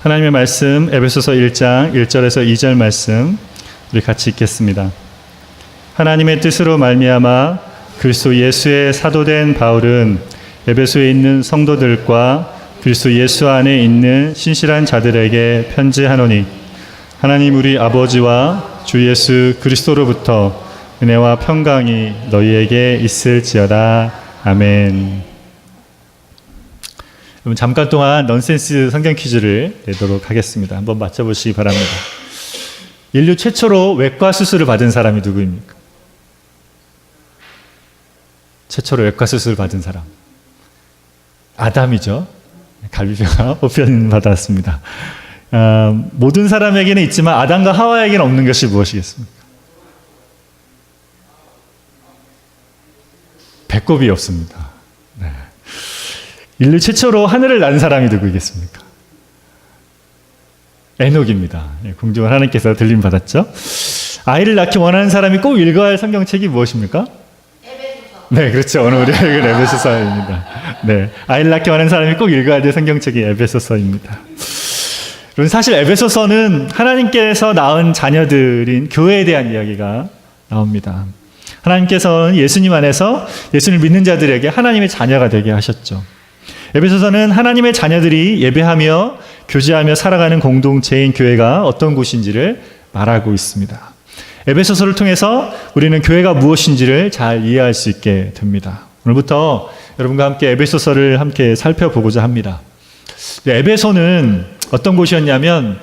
하나님의 말씀 에베소서 1장 1절에서 2절 말씀 우리 같이 읽겠습니다. 하나님의 뜻으로 말미암아 그리스도 예수의 사도된 바울은 에베소에 있는 성도들과 그리스도 예수 안에 있는 신실한 자들에게 편지하노니 하나님 우리 아버지와 주 예수 그리스도로부터 은혜와 평강이 너희에게 있을지어다. 아멘. 여러분 잠깐 동안 넌센스 성경 퀴즈를 내도록 하겠습니다. 한번 맞춰보시기 바랍니다. 인류 최초로 외과 수술을 받은 사람이 누구입니까? 최초로 외과 수술을 받은 사람 아담이죠. 갈비뼈가 보편 받았습니다. 모든 사람에게는 있지만 아담과 하와에게는 없는 것이 무엇이겠습니까? 배꼽이 없습니다. 네. 인류 최초로 하늘을 난 사람이 누구겠습니까? 에녹입니다. 공중을 하나님께서 들림 받았죠. 아이를 낳기 원하는 사람이 꼭 읽어야 할 성경책이 무엇입니까? 에베소서. 네, 그렇죠. 오늘 우리 읽은 에베소서입니다. 네, 아이를 낳기 원하는 사람이 꼭 읽어야 될 성경책이 에베소서입니다. 그럼 사실 에베소서는 하나님께서 낳은 자녀들인 교회에 대한 이야기가 나옵니다. 하나님께서는 예수님 안에서 예수를 믿는 자들에게 하나님의 자녀가 되게 하셨죠. 에베소서는 하나님의 자녀들이 예배하며 교제하며 살아가는 공동체인 교회가 어떤 곳인지를 말하고 있습니다. 에베소서를 통해서 우리는 교회가 무엇인지를 잘 이해할 수 있게 됩니다. 오늘부터 여러분과 함께 에베소서를 함께 살펴보고자 합니다. 에베소는 어떤 곳이었냐면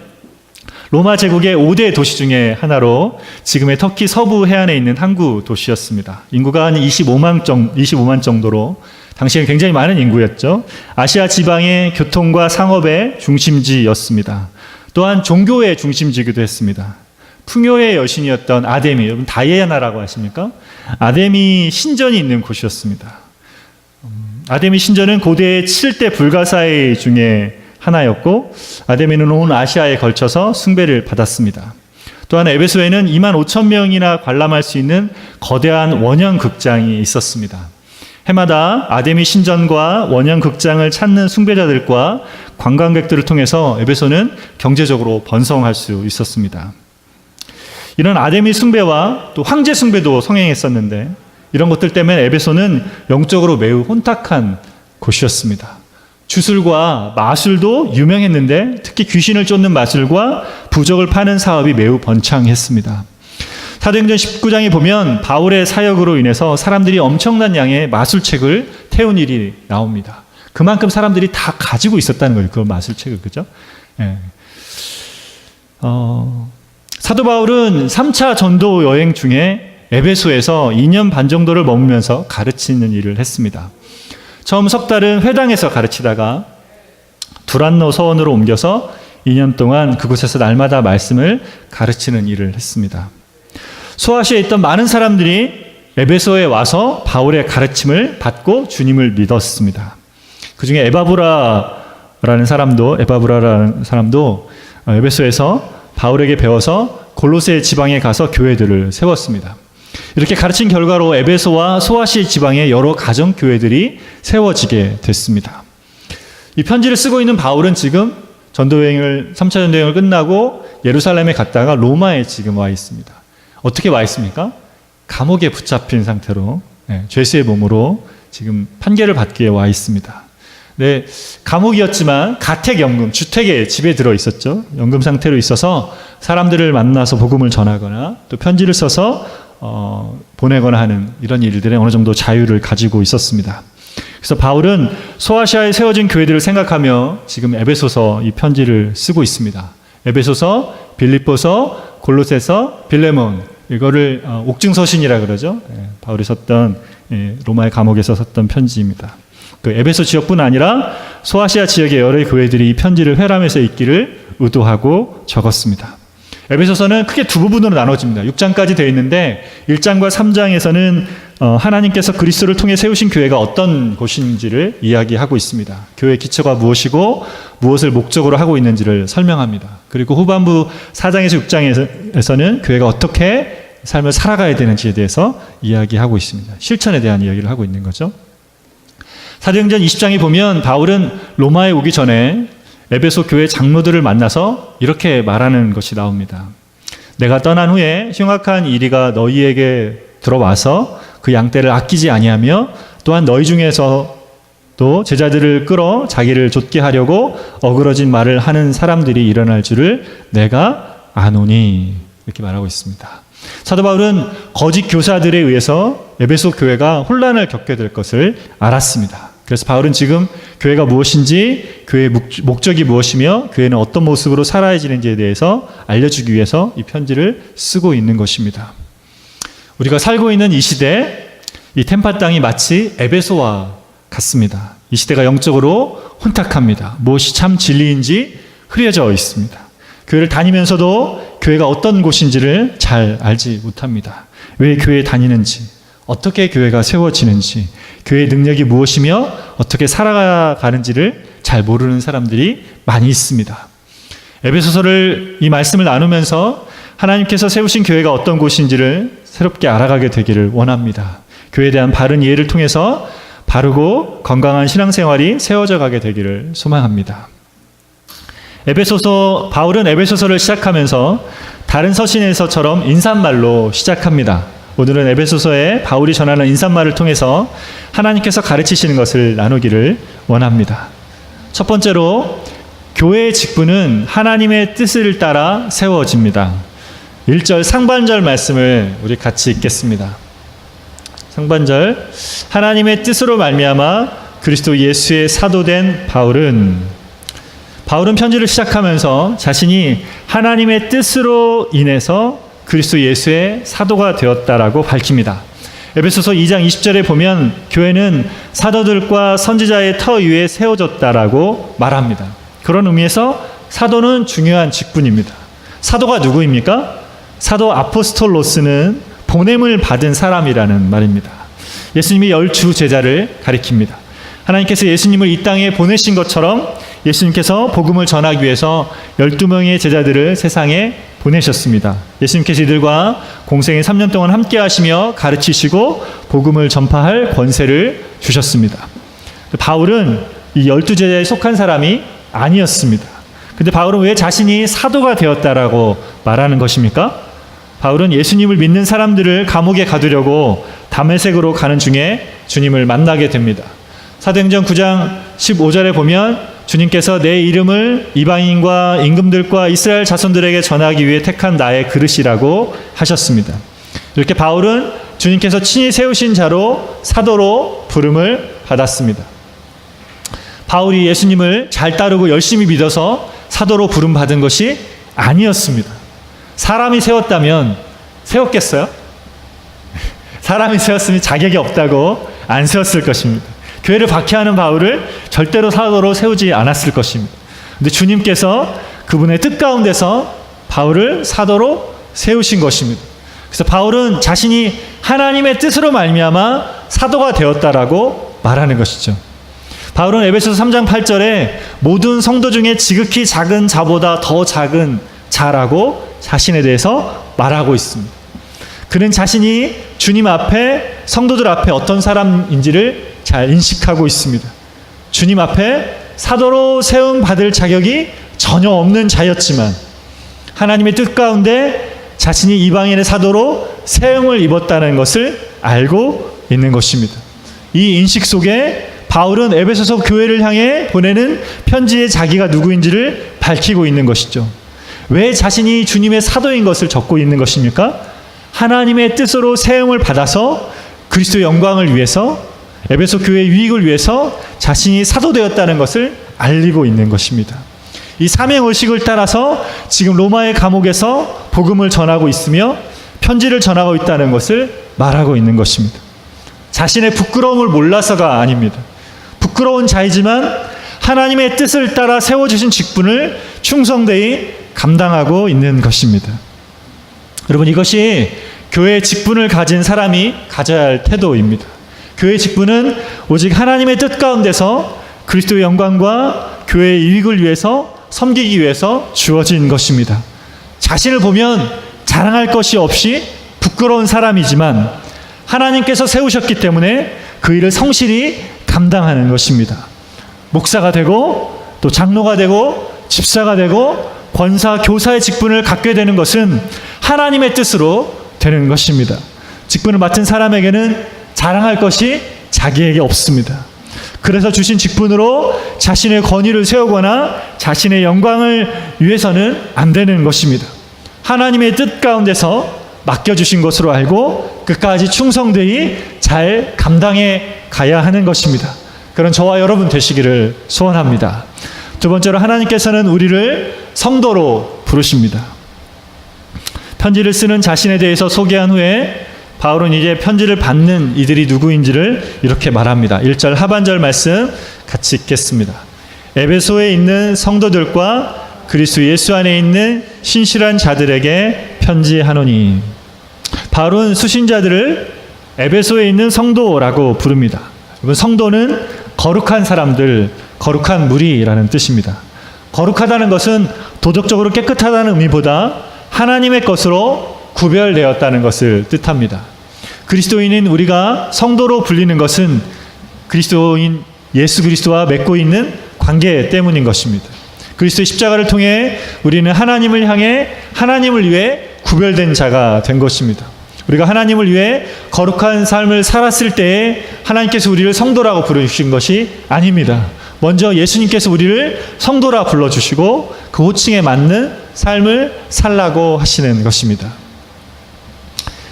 로마 제국의 5대 도시 중에 하나로 지금의 터키 서부 해안에 있는 항구 도시였습니다. 인구가 한 25만 정도로 당시에 굉장히 많은 인구였죠. 아시아 지방의 교통과 상업의 중심지였습니다. 또한 종교의 중심지이기도 했습니다. 풍요의 여신이었던 아데미, 여러분 다이애나라고 아십니까? 아데미 신전이 있는 곳이었습니다. 아데미 신전은 고대의 7대 불가사의 중에 하나였고 아데미는 온 아시아에 걸쳐서 숭배를 받았습니다. 또한 에베소에는 2만 5천 명이나 관람할 수 있는 거대한 원형 극장이 있었습니다. 해마다 아데미 신전과 원형 극장을 찾는 숭배자들과 관광객들을 통해서 에베소는 경제적으로 번성할 수 있었습니다. 이런 아데미 숭배와 또 황제 숭배도 성행했었는데 이런 것들 때문에 에베소는 영적으로 매우 혼탁한 곳이었습니다. 주술과 마술도 유명했는데 특히 귀신을 쫓는 마술과 부적을 파는 사업이 매우 번창했습니다. 사도행전 19장에 보면 바울의 사역으로 인해서 사람들이 엄청난 양의 마술책을 태운 일이 나옵니다. 그만큼 사람들이 다 가지고 있었다는 거예요. 그 마술책을. 그죠? 예. 사도 바울은 3차 전도 여행 중에 에베소에서 2년 반 정도를 머물면서 가르치는 일을 했습니다. 처음 석 달은 회당에서 가르치다가 두란노 서원으로 옮겨서 2년 동안 그곳에서 날마다 말씀을 가르치는 일을 했습니다. 소아시아에 있던 많은 사람들이 에베소에 와서 바울의 가르침을 받고 주님을 믿었습니다. 그 중에 에바브라라는 사람도 에베소에서 바울에게 배워서 골로새 지방에 가서 교회들을 세웠습니다. 이렇게 가르친 결과로 에베소와 소아시아 지방의 여러 가정 교회들이 세워지게 됐습니다. 이 편지를 쓰고 있는 바울은 지금 3차 전도여행을 끝나고 예루살렘에 갔다가 로마에 지금 와 있습니다. 어떻게 와 있습니까? 감옥에 붙잡힌 상태로 죄수의 몸으로 지금 판결을 받기에 와 있습니다. 네, 감옥이었지만 가택연금, 주택에 집에 들어 있었죠. 연금 상태로 있어서 사람들을 만나서 복음을 전하거나 또 편지를 써서 보내거나 하는 이런 일들에 어느 정도 자유를 가지고 있었습니다. 그래서 바울은 소아시아에 세워진 교회들을 생각하며 지금 에베소서 이 편지를 쓰고 있습니다. 에베소서, 빌립보서, 골로새서, 빌레몬 이거를 옥중서신이라 그러죠. 바울이 썼던 로마의 감옥에서 썼던 편지입니다. 그 에베소 지역뿐 아니라 소아시아 지역의 여러 교회들이 이 편지를 회람해서 읽기를 의도하고 적었습니다. 에베소서는 크게 두 부분으로 나눠집니다. 6장까지 되어 있는데 1장과 3장에서는 하나님께서 그리스도를 통해 세우신 교회가 어떤 곳인지를 이야기하고 있습니다. 교회의 기초가 무엇이고 무엇을 목적으로 하고 있는지를 설명합니다. 그리고 후반부 4장에서 6장에서는 교회가 어떻게 삶을 살아가야 되는지에 대해서 이야기하고 있습니다. 실천에 대한 이야기를 하고 있는 거죠. 사도행전 20장에 보면 바울은 로마에 오기 전에 에베소 교회 장로들을 만나서 이렇게 말하는 것이 나옵니다. 내가 떠난 후에 흉악한 이리가 너희에게 들어와서 그 양떼를 아끼지 아니하며 또한 너희 중에서 또 제자들을 끌어 자기를 좇게 하려고 어그러진 말을 하는 사람들이 일어날 줄을 내가 아노니, 이렇게 말하고 있습니다. 사도 바울은 거짓 교사들에 의해서 에베소 교회가 혼란을 겪게 될 것을 알았습니다. 그래서 바울은 지금 교회가 무엇인지, 교회의 목적이 무엇이며 교회는 어떤 모습으로 살아야 지는지에 대해서 알려주기 위해서 이 편지를 쓰고 있는 것입니다. 우리가 살고 있는 이 시대, 이 템파 땅이 마치 에베소와 같습니다. 이 시대가 영적으로 혼탁합니다. 무엇이 참 진리인지 흐려져 있습니다. 교회를 다니면서도 교회가 어떤 곳인지를 잘 알지 못합니다. 왜 교회에 다니는지, 어떻게 교회가 세워지는지, 교회의 능력이 무엇이며 어떻게 살아가는지를 잘 모르는 사람들이 많이 있습니다. 에베소서를 이 말씀을 나누면서 하나님께서 세우신 교회가 어떤 곳인지를 새롭게 알아가게 되기를 원합니다. 교회에 대한 바른 이해를 통해서 바르고 건강한 신앙생활이 세워져 가게 되기를 소망합니다. 바울은 에베소서를 시작하면서 다른 서신에서처럼 인사말로 시작합니다. 오늘은 에베소서에 바울이 전하는 인사말을 통해서 하나님께서 가르치시는 것을 나누기를 원합니다. 첫 번째로, 교회의 직분은 하나님의 뜻을 따라 세워집니다. 1절 상반절 말씀을 우리 같이 읽겠습니다. 상반절, 하나님의 뜻으로 말미암아 그리스도 예수의 사도된 바울은 편지를 시작하면서 자신이 하나님의 뜻으로 인해서 그리스도 예수의 사도가 되었다라고 밝힙니다. 에베소서 2장 20절에 보면 교회는 사도들과 선지자의 터 위에 세워졌다라고 말합니다. 그런 의미에서 사도는 중요한 직분입니다. 사도가 누구입니까? 사도 아포스톨로스는 보냄을 받은 사람이라는 말입니다. 예수님이 10주 제자를 가리킵니다. 하나님께서 예수님을 이 땅에 보내신 것처럼 예수님께서 복음을 전하기 위해서 12명의 제자들을 세상에 보내셨습니다. 예수님께서 이들과 공생의 3년 동안 함께 하시며 가르치시고 복음을 전파할 권세를 주셨습니다. 바울은 이 12제자에 속한 사람이 아니었습니다. 근데 바울은 왜 자신이 사도가 되었다라고 말하는 것입니까? 바울은 예수님을 믿는 사람들을 감옥에 가두려고 다메섹으로 가는 중에 주님을 만나게 됩니다. 사도행전 9장 15절에 보면 주님께서 내 이름을 이방인과 임금들과 이스라엘 자손들에게 전하기 위해 택한 나의 그릇이라고 하셨습니다. 이렇게 바울은 주님께서 친히 세우신 자로 사도로 부름을 받았습니다. 바울이 예수님을 잘 따르고 열심히 믿어서 사도로 부름 받은 것이 아니었습니다. 사람이 세웠다면 세웠겠어요? 사람이 세웠으면 자격이 없다고 안 세웠을 것입니다. 교회를 박해하는 바울을 절대로 사도로 세우지 않았을 것입니다. 그런데 주님께서 그분의 뜻 가운데서 바울을 사도로 세우신 것입니다. 그래서 바울은 자신이 하나님의 뜻으로 말미암아 사도가 되었다라고 말하는 것이죠. 바울은 에베소서 3장 8절에 모든 성도 중에 지극히 작은 자보다 더 작은 자라고 자신에 대해서 말하고 있습니다. 그는 자신이 주님 앞에, 성도들 앞에 어떤 사람인지를 잘 인식하고 있습니다. 주님 앞에 사도로 세움 받을 자격이 전혀 없는 자였지만 하나님의 뜻 가운데 자신이 이방인의 사도로 세움을 입었다는 것을 알고 있는 것입니다. 이 인식 속에 바울은 에베소서 교회를 향해 보내는 편지의 자기가 누구인지를 밝히고 있는 것이죠. 왜 자신이 주님의 사도인 것을 적고 있는 것입니까? 하나님의 뜻으로 세움을 받아서 그리스도의 영광을 위해서, 에베소 교회의 유익을 위해서 자신이 사도되었다는 것을 알리고 있는 것입니다. 이 사명의식을 따라서 지금 로마의 감옥에서 복음을 전하고 있으며 편지를 전하고 있다는 것을 말하고 있는 것입니다. 자신의 부끄러움을 몰라서가 아닙니다. 부끄러운 자이지만 하나님의 뜻을 따라 세워주신 직분을 충성되이 감당하고 있는 것입니다. 여러분, 이것이 교회의 직분을 가진 사람이 가져야 할 태도입니다. 교회의 직분은 오직 하나님의 뜻 가운데서 그리스도의 영광과 교회의 이익을 위해서, 섬기기 위해서 주어진 것입니다. 자신을 보면 자랑할 것이 없이 부끄러운 사람이지만 하나님께서 세우셨기 때문에 그 일을 성실히 감당하는 것입니다. 목사가 되고 또 장로가 되고 집사가 되고 권사, 교사의 직분을 갖게 되는 것은 하나님의 뜻으로 되는 것입니다. 직분을 맡은 사람에게는 자랑할 것이 자기에게 없습니다. 그래서 주신 직분으로 자신의 권위를 세우거나 자신의 영광을 위해서는 안 되는 것입니다. 하나님의 뜻 가운데서 맡겨주신 것으로 알고 끝까지 충성되이 잘 감당해 가야 하는 것입니다. 그런 저와 여러분 되시기를 소원합니다. 두 번째로 하나님께서는 우리를 성도로 부르십니다. 편지를 쓰는 자신에 대해서 소개한 후에 바울은 이제 편지를 받는 이들이 누구인지를 이렇게 말합니다. 1절 하반절 말씀 같이 읽겠습니다. 에베소에 있는 성도들과 그리스도 예수 안에 있는 신실한 자들에게 편지하노니. 바울은 수신자들을 에베소에 있는 성도라고 부릅니다. 성도는 거룩한 사람들, 거룩한 무리라는 뜻입니다. 거룩하다는 것은 도덕적으로 깨끗하다는 의미보다 하나님의 것으로 구별되었다는 것을 뜻합니다. 그리스도인인 우리가 성도로 불리는 것은 그리스도인 예수 그리스도와 맺고 있는 관계 때문인 것입니다. 그리스도의 십자가를 통해 우리는 하나님을 향해 하나님을 위해 구별된 자가 된 것입니다. 우리가 하나님을 위해 거룩한 삶을 살았을 때에 하나님께서 우리를 성도라고 부르신 것이 아닙니다. 먼저 예수님께서 우리를 성도라 불러주시고 그 호칭에 맞는 삶을 살라고 하시는 것입니다.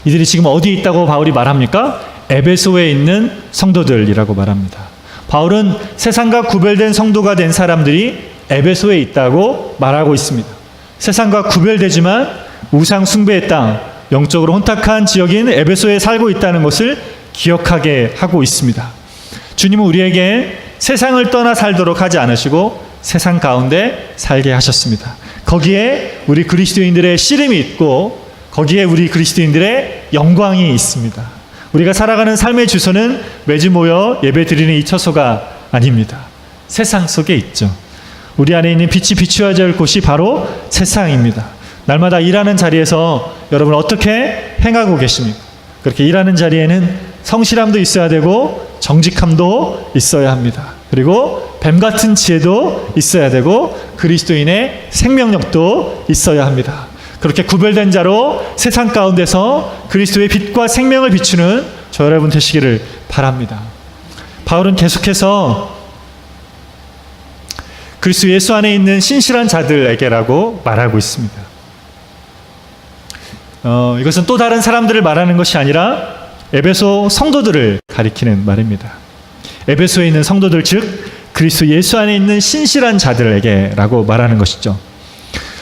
이들이 지금 어디에 있다고 바울이 말합니까? 에베소에 있는 성도들이라고 말합니다. 바울은 세상과 구별된 성도가 된 사람들이 에베소에 있다고 말하고 있습니다. 세상과 구별되지만 우상 숭배의 땅, 영적으로 혼탁한 지역인 에베소에 살고 있다는 것을 기억하게 하고 있습니다. 주님은 우리에게 세상을 떠나 살도록 하지 않으시고 세상 가운데 살게 하셨습니다. 거기에 우리 그리스도인들의 씨름이 있고 거기에 우리 그리스도인들의 영광이 있습니다. 우리가 살아가는 삶의 주소는 매주 모여 예배 드리는 이 처소가 아닙니다. 세상 속에 있죠. 우리 안에 있는 빛이 비추어야 할 곳이 바로 세상입니다. 날마다 일하는 자리에서 여러분 어떻게 행하고 계십니까? 그렇게 일하는 자리에는 성실함도 있어야 되고 정직함도 있어야 합니다. 그리고 뱀 같은 지혜도 있어야 되고 그리스도인의 생명력도 있어야 합니다. 그렇게 구별된 자로 세상 가운데서 그리스도의 빛과 생명을 비추는 저 여러분 되시기를 바랍니다. 바울은 계속해서 그리스도 예수 안에 있는 신실한 자들에게라고 말하고 있습니다. 이것은 또 다른 사람들을 말하는 것이 아니라 에베소 성도들을 가리키는 말입니다. 에베소에 있는 성도들 즉 그리스도 예수 안에 있는 신실한 자들에게라고 말하는 것이죠.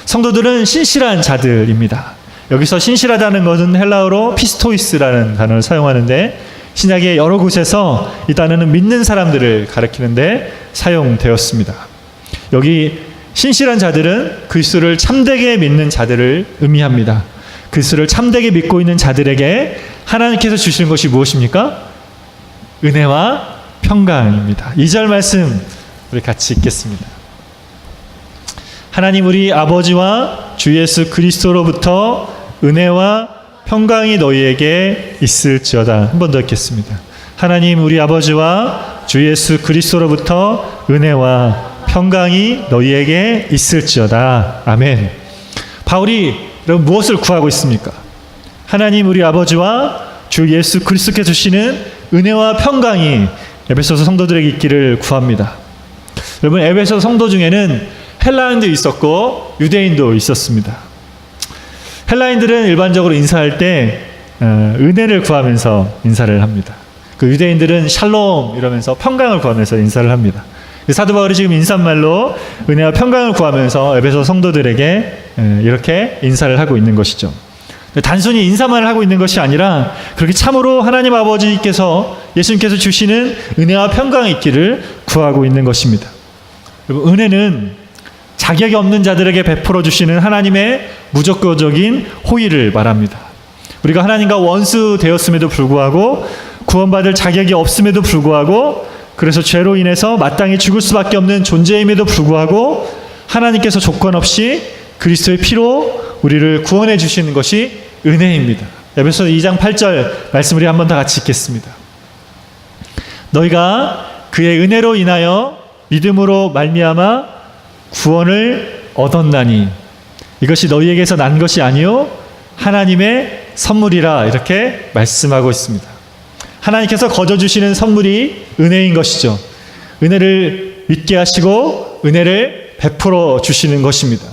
성도들은 신실한 자들입니다. 여기서 신실하다는 것은 헬라어로 피스토이스라는 단어를 사용하는데 신약의 여러 곳에서 이 단어는 믿는 사람들을 가리키는데 사용되었습니다. 여기 신실한 자들은 그리스도를 참되게 믿는 자들을 의미합니다. 그리스도를 참되게 믿고 있는 자들에게 하나님께서 주시는 것이 무엇입니까? 은혜와 평강입니다. 2절 말씀 우리 같이 읽겠습니다. 하나님 우리 아버지와 주 예수 그리스도로부터 은혜와 평강이 너희에게 있을지어다. 한 번 더 읽겠습니다. 하나님 우리 아버지와 주 예수 그리스도로부터 은혜와 평강이 너희에게 있을지어다. 아멘. 바울이 여러분 무엇을 구하고 있습니까? 하나님 우리 아버지와 주 예수 그리스도께서 주시는 은혜와 평강이 에베소서 성도들에게 있기를 구합니다. 여러분 에베소 성도 중에는 헬라인도 있었고 유대인도 있었습니다. 헬라인들은 일반적으로 인사할 때 은혜를 구하면서 인사를 합니다. 그 유대인들은 샬롬 이러면서 평강을 구하면서 인사를 합니다. 사도 바울이 지금 인사말로 은혜와 평강을 구하면서 에베소 성도들에게 이렇게 인사를 하고 있는 것이죠. 단순히 인사만을 하고 있는 것이 아니라 그렇게 참으로 하나님 아버지께서 예수님께서 주시는 은혜와 평강이 있기를 구하고 있는 것입니다. 여러분, 은혜는 자격이 없는 자들에게 베풀어 주시는 하나님의 무조건적인 호의를 말합니다. 우리가 하나님과 원수 되었음에도 불구하고 구원받을 자격이 없음에도 불구하고 그래서 죄로 인해서 마땅히 죽을 수밖에 없는 존재임에도 불구하고 하나님께서 조건 없이 그리스도의 피로 우리를 구원해 주시는 것이 은혜입니다. 에베소 2장 8절 말씀 우리 한 번 더 같이 읽겠습니다. 너희가 그의 은혜로 인하여 믿음으로 말미암아 구원을 얻었나니 이것이 너희에게서 난 것이 아니요 하나님의 선물이라 이렇게 말씀하고 있습니다. 하나님께서 거저 주시는 선물이 은혜인 것이죠. 은혜를 믿게 하시고 은혜를 베풀어 주시는 것입니다.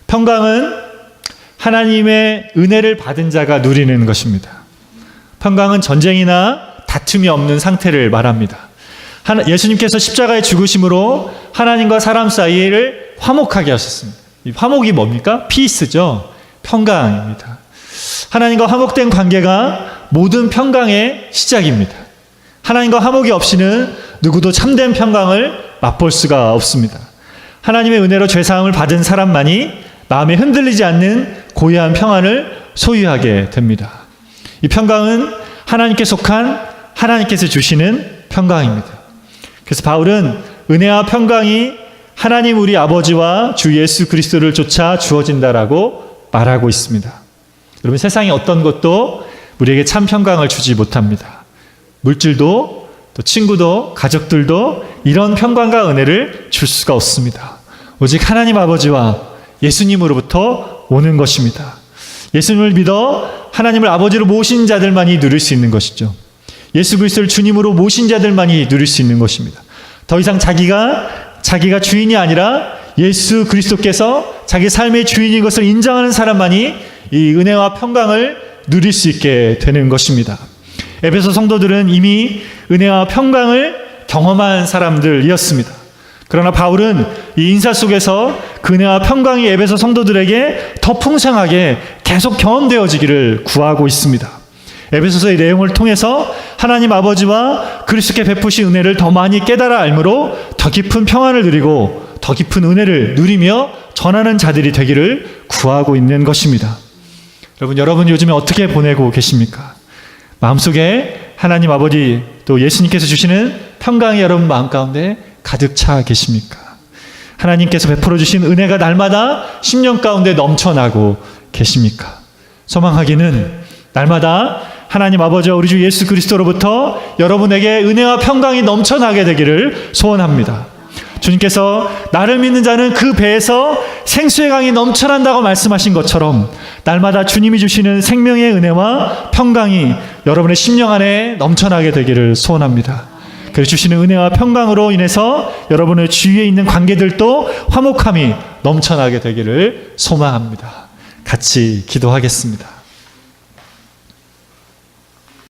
평강은 하나님의 은혜를 받은 자가 누리는 것입니다. 평강은 전쟁이나 다툼이 없는 상태를 말합니다. 예수님께서 십자가의 죽으심으로 하나님과 사람 사이를 화목하게 하셨습니다. 이 화목이 뭡니까? 피스죠. 평강입니다. 하나님과 화목된 관계가 모든 평강의 시작입니다. 하나님과 화목이 없이는 누구도 참된 평강을 맛볼 수가 없습니다. 하나님의 은혜로 죄사함을 받은 사람만이 마음에 흔들리지 않는 고요한 평안을 소유하게 됩니다. 이 평강은 하나님께 속한 하나님께서 주시는 평강입니다. 그래서 바울은 은혜와 평강이 하나님 우리 아버지와 주 예수 그리스도를 쫓아 주어진다라고 말하고 있습니다. 여러분, 세상의 어떤 것도 우리에게 참 평강을 주지 못합니다. 물질도 또 친구도 가족들도 이런 평강과 은혜를 줄 수가 없습니다. 오직 하나님 아버지와 예수님으로부터 오는 것입니다. 예수님을 믿어 하나님을 아버지로 모신 자들만이 누릴 수 있는 것이죠. 예수 그리스도를 주님으로 모신 자들만이 누릴 수 있는 것입니다. 더 이상 자기가 주인이 아니라 예수 그리스도께서 자기 삶의 주인인 것을 인정하는 사람만이 이 은혜와 평강을 누릴 수 있게 되는 것입니다. 에베소 성도들은 이미 은혜와 평강을 경험한 사람들이었습니다. 그러나 바울은 이 인사 속에서 그 은혜와 평강이 에베소 성도들에게 더 풍성하게 계속 경험되어지기를 구하고 있습니다. 에베소서의 내용을 통해서 하나님 아버지와 그리스도께 베푸신 은혜를 더 많이 깨달아 알므로 더 깊은 평안을 누리고 더 깊은 은혜를 누리며 전하는 자들이 되기를 구하고 있는 것입니다. 여러분 요즘에 어떻게 보내고 계십니까? 마음속에 하나님 아버지 또 예수님께서 주시는 평강이 여러분 마음 가운데 가득 차 계십니까? 하나님께서 베풀어 주신 은혜가 날마다 심령 가운데 넘쳐나고 계십니까? 소망하기는 날마다 하나님 아버지와 우리 주 예수 그리스도로부터 여러분에게 은혜와 평강이 넘쳐나게 되기를 소원합니다. 주님께서 나를 믿는 자는 그 배에서 생수의 강이 넘쳐난다고 말씀하신 것처럼 날마다 주님이 주시는 생명의 은혜와 평강이 여러분의 심령 안에 넘쳐나게 되기를 소원합니다. 그래서 주시는 은혜와 평강으로 인해서 여러분의 주위에 있는 관계들도 화목함이 넘쳐나게 되기를 소망합니다. 같이 기도하겠습니다.